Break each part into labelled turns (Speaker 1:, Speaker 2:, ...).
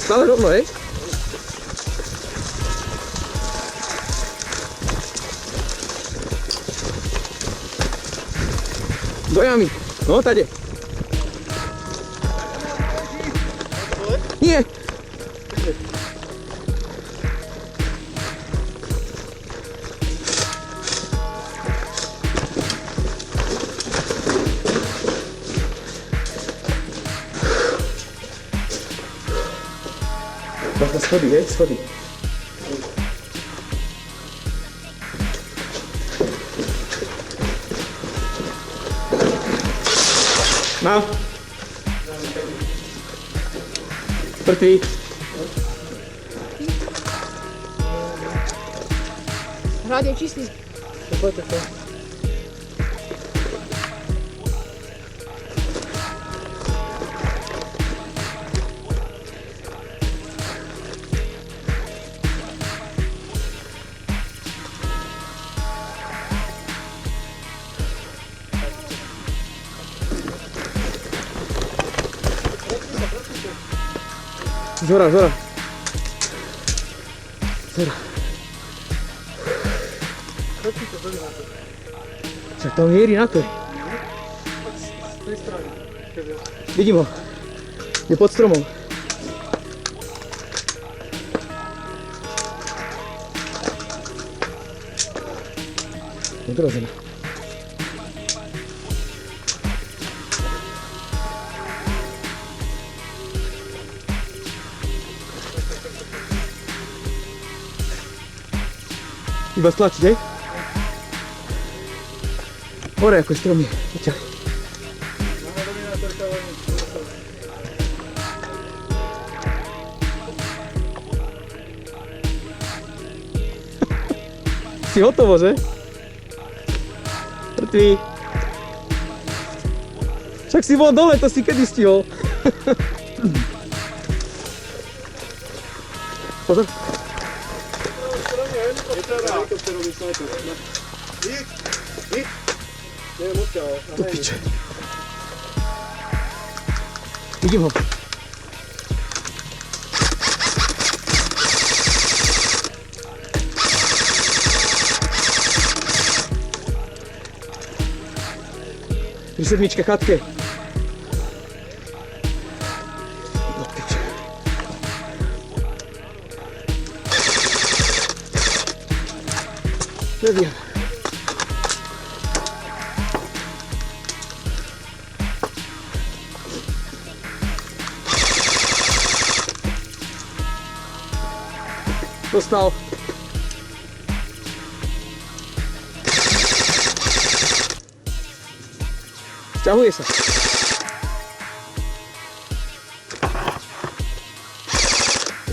Speaker 1: Stále rovno, hej? Do jamy. No, tade. Nie. Bacha, schody, hej, schody. Mám. Mrtvý.
Speaker 2: Hrad je čistý.
Speaker 1: Poďte to. Zhora, zhora. Zhora. Však tam mierí na to. Vidím ho. Je pod stromom. Odrozené. Iba stlačiť, hej? Hore ako stromy. Poďaj. Si hotovo, že? Mŕtvý. Však si bol dole, to si kedy stihol. Pozor. Tu piče. Vidím ho. Pri sedmičke chatke. Do piče. Neviem. Dostal. Sťahuje sa.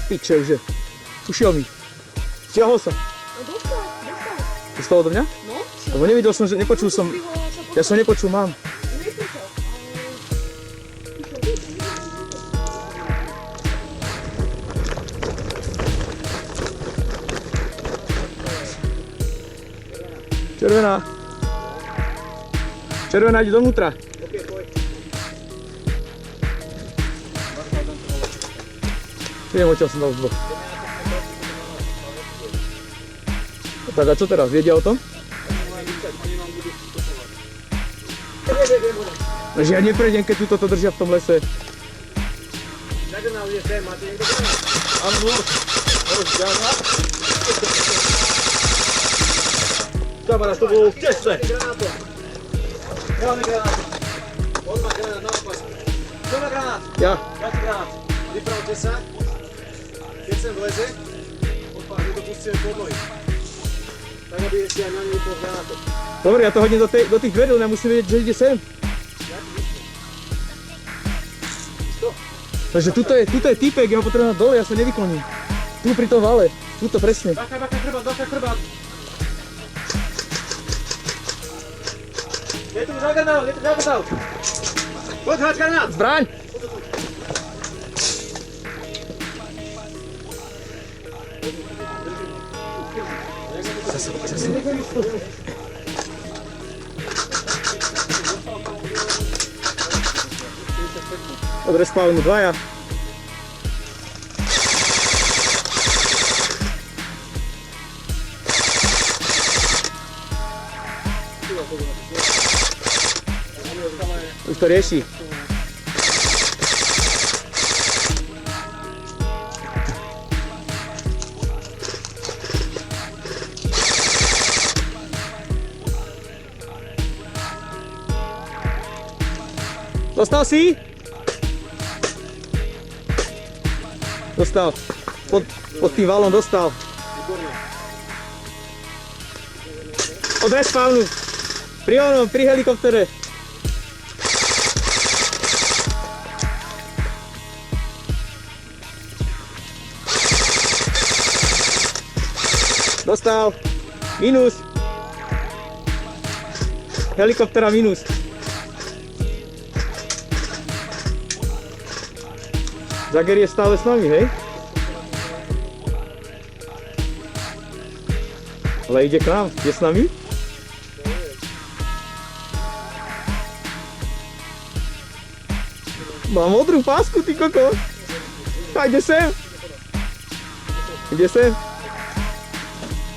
Speaker 1: Piče už je. Ušiel mi. Sťahol sa. Dostal odo mňa?
Speaker 2: No.
Speaker 1: Lebo nevidel som, že nepočul som. Ja som nepočul, mám. Červená. Červená, ide dovnútra. Neviem, odtiaľ som dal z dvoch. Tak a čo teraz? Vedia o tom? Takže ja neprejdem, keď tu toto držia v tom lese.
Speaker 3: Kamarád, to bolo tesné.
Speaker 4: Nemáme granát. On má granát na opas. Kto má granát?
Speaker 1: Ja.
Speaker 4: Dajte granát. Vypravte sa. Keď sem vleze, odpáľte to pustíme pod nohy. Tak, aby si aj na ňu vypol granátom.
Speaker 1: Dobre, ja to hodím do tých dverí, len ja musím vedieť, že ide sem. Takže tuto je týpek, ja ho potrebujem dole, ja sa nevykloním. Tu pri tom vale, tuto presne.
Speaker 4: Bacha chrbát. Je tu za granát. Poď hrať granát.
Speaker 1: Zbraň! Od respawnu dvaja. Už to rieši. Dostal si? Dostal. Pod tým valom dostal. Od respawnu. Pri helikoptere. Dostal. Minus. Helikoptera minus. Jagger je stále s nami, hej? Ale ide k nám. Je s nami? Mám modrú pásku, ty koko. A ide sem. Ide sem.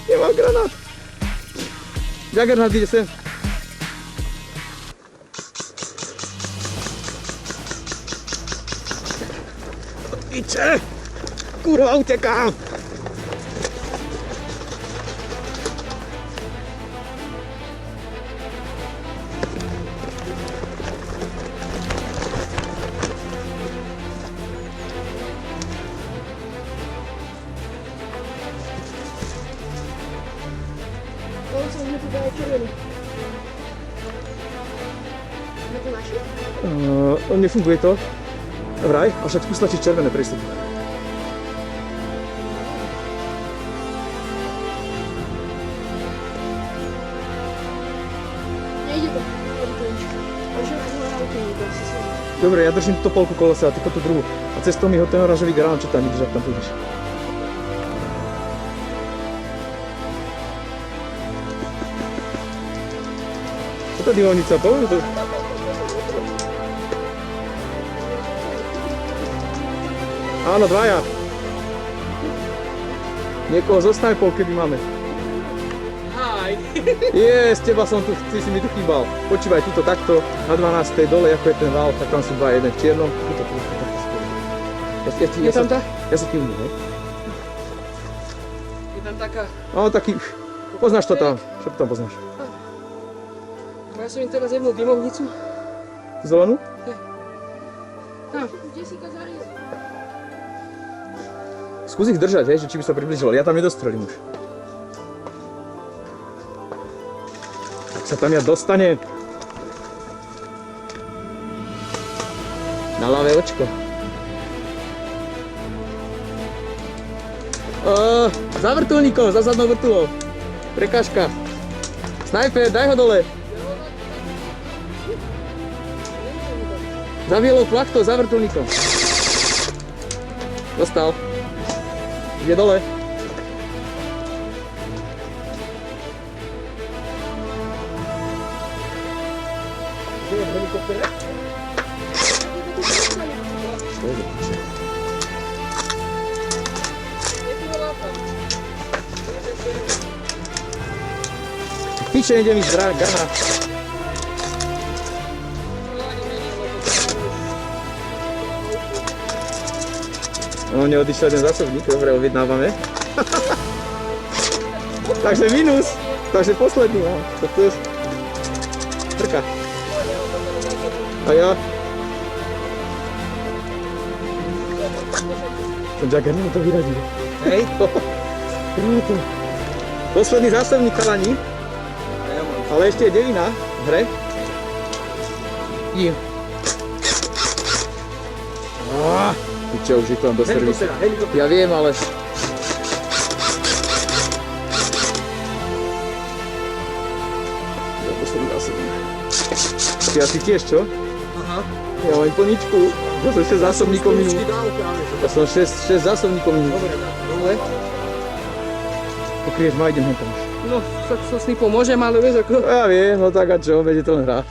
Speaker 1: Nemám granát. Juggernaut ide sem. Piče! Kurva, utekám!
Speaker 2: On sa mi tu daje červený. Je to naši?
Speaker 1: Nefunguje to. Vraj, a však tu stačí červené prístup.
Speaker 2: Nejde to. Ale že na auto asi sa.
Speaker 1: Dobre, ja držím túto polku kolesa a ty tú druhú. A cestou mi ho ten oranžový grán, čo tam ideš, ak tam pôjdeš. Čo tá divonica? Povedz to. Áno, dvaja. Niekoho zo snajpov, keby máme.
Speaker 3: Hi.
Speaker 1: Z teba som tu, ty si mi tu chýbal. Počúvaj, tuto takto, na 12. dole, ako je ten val, tak tam sú dva, jeden v čiernom. Tuto, takto skôr.
Speaker 2: Je tam tá?
Speaker 1: Ja sa kývnu, ne?
Speaker 2: Je tam taká.
Speaker 1: No, taký, poznáš to tam, čo to tam poznáš?
Speaker 2: Ja som im teraz jednu dymovnicu.
Speaker 1: Zelenú?
Speaker 2: Tam. Kde si kazari?
Speaker 1: Skús ich držať, hej, že či by sa približil, ja tam nedostrelím už. Tak sa tam ja dostane. Na ľavé očko. Za vrtuľníkom, za zadnou vrtuľou. Prekážka. Snajper, daj ho dole. Za bielou plachtou, za vrtuľníkom. Dostal. Ide dole. Ide v helikoptere? Piče, ide mi granát. No, neodišiel jeden zásobník, dobre, objednávame. Takže minus, takže posledný mám. To je trka. A ja? Ten Jagger mi to vyradil. Hej? Krúto. Posledný zásobník, chalani. Ale ešte je devina v hre. Idem. Piče, už je to tam do servisu. Ja viem, ale... Ja posledný zásobník. Ja si tiež, čo?
Speaker 3: Aha.
Speaker 1: Ja mám plničku. Ja som 6 zásobníkov minul. Ja som 6 zásobníkov minul.
Speaker 3: Dobre.
Speaker 1: Pokrieš ma, idem hentam.
Speaker 2: No, tak so snipom môžem, ale vieš ako...
Speaker 1: Ja viem, no tak a čo, veď je to len hra.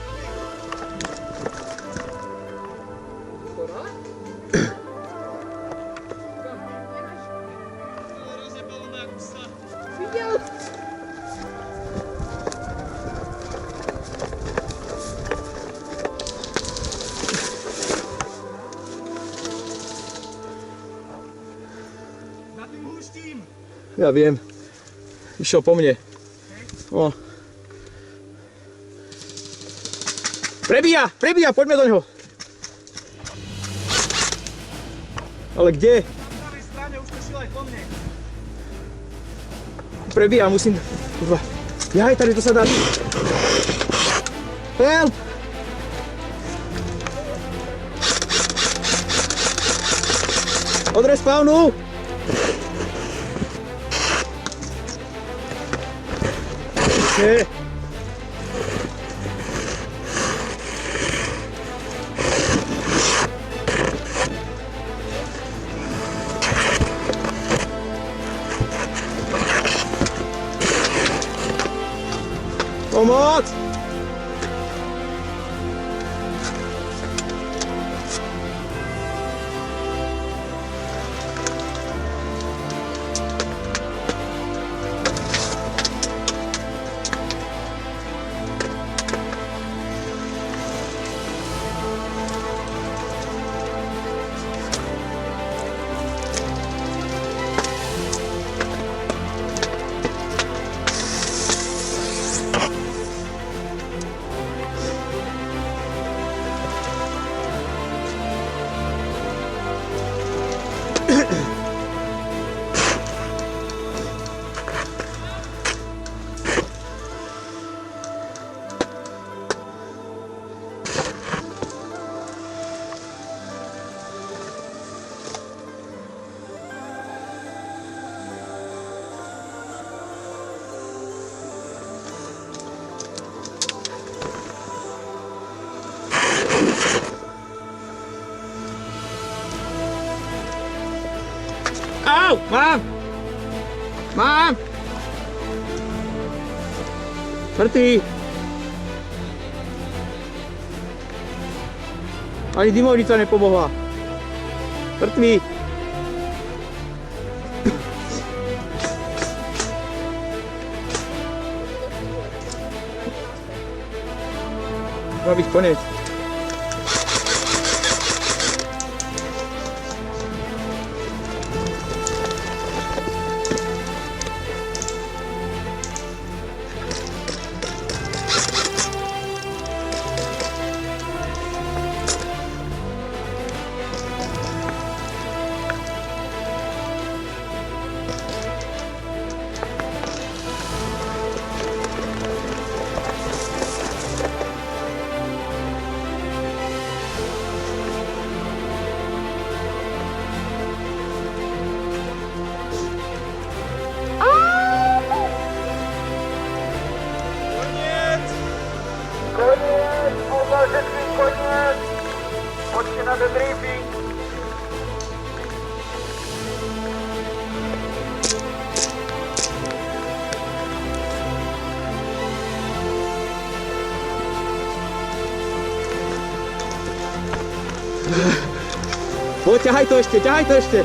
Speaker 1: Ja viem. Išiel po mne. O. Prebíja, poďme do ňoho. Ale kde?
Speaker 4: Na pravej strane už to šiel aj po mne.
Speaker 1: Prebíja, musím... Kurva. Jaj, tady to sa dá. Help! Od respawnu! Okay. Pomoc! Au! Mám! Mŕtvý! Ani dymovnica nepomohla. Mŕtvý! Má byť konec.
Speaker 3: Chodźcie na debriefing.
Speaker 1: Poď, ťahaj to ešte!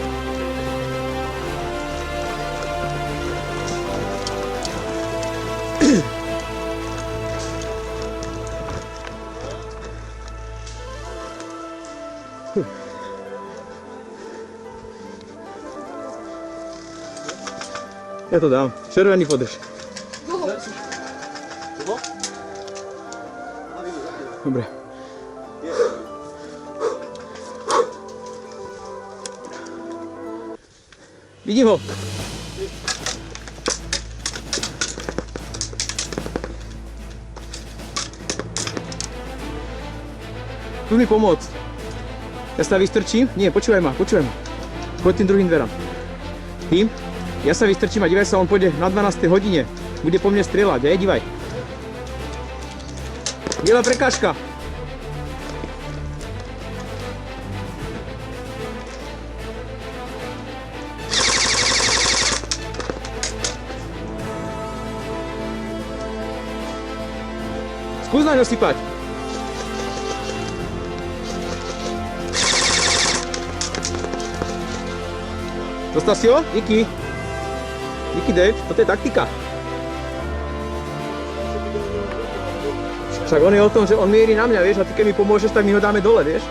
Speaker 1: Ja to dám. Červený podrž. Dobre. Vidím ho. Tu mi pomôcť. Ja sa vystrčím. Nie, počúvaj ma. Poď tým druhým dverám. Tým. Ja sa vystrčím a divaj sa, on pôjde na 12. hodine. Bude po mne strieľať, aj divaj. Biela prekážka. Skús naň osypať. Dostal si ho? Díky. Díky, Dave, toto je taktika. Však on je o tom, že on mierí na mňa, vieš, a ty keď mi pomôžeš, tak my ho dáme dole, vieš.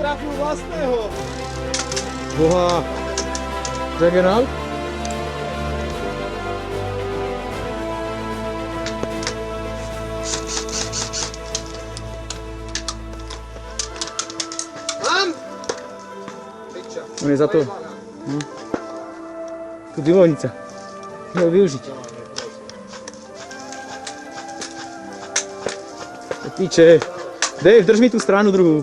Speaker 4: trafil vlastného.
Speaker 1: Boha. Juggernaut?
Speaker 4: Mám! Piča.
Speaker 1: On je za to. Tu divoľnica. Môžeme ho využiť. Píče. Dave, drž mi tú stranu druhú.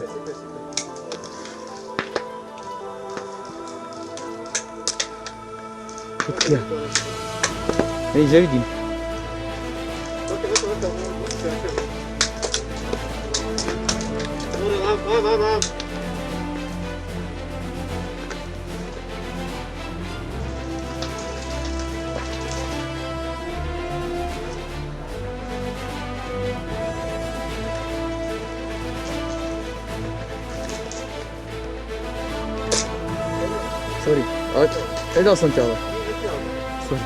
Speaker 1: Počkia. Ja nič nevidím.
Speaker 4: Dobre, mám.
Speaker 1: Sorry. Ale nedal som ťa, ale. Sorry.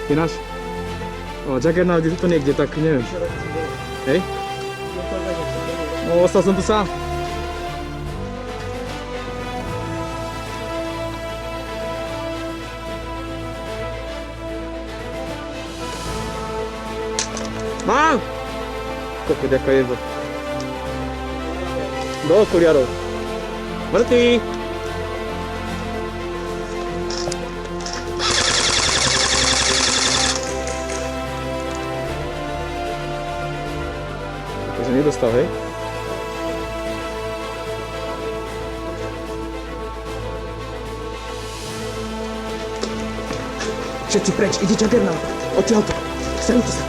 Speaker 1: Je náš? O, Juggernaut je tu niekde, tak neviem. Hej? No, ostal som tu sám. Mám! Kokot, jaká jeba. Do okuliarov. Mŕtvý! Takže nedostal, hej? Všetci preč, ide Juggernaut. Odtiaľto. Stanujte sa.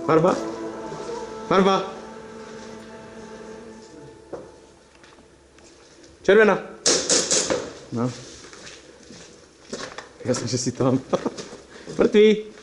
Speaker 1: Farba? Farba? Červená. No. Jasne, že si tam. Mŕtvý.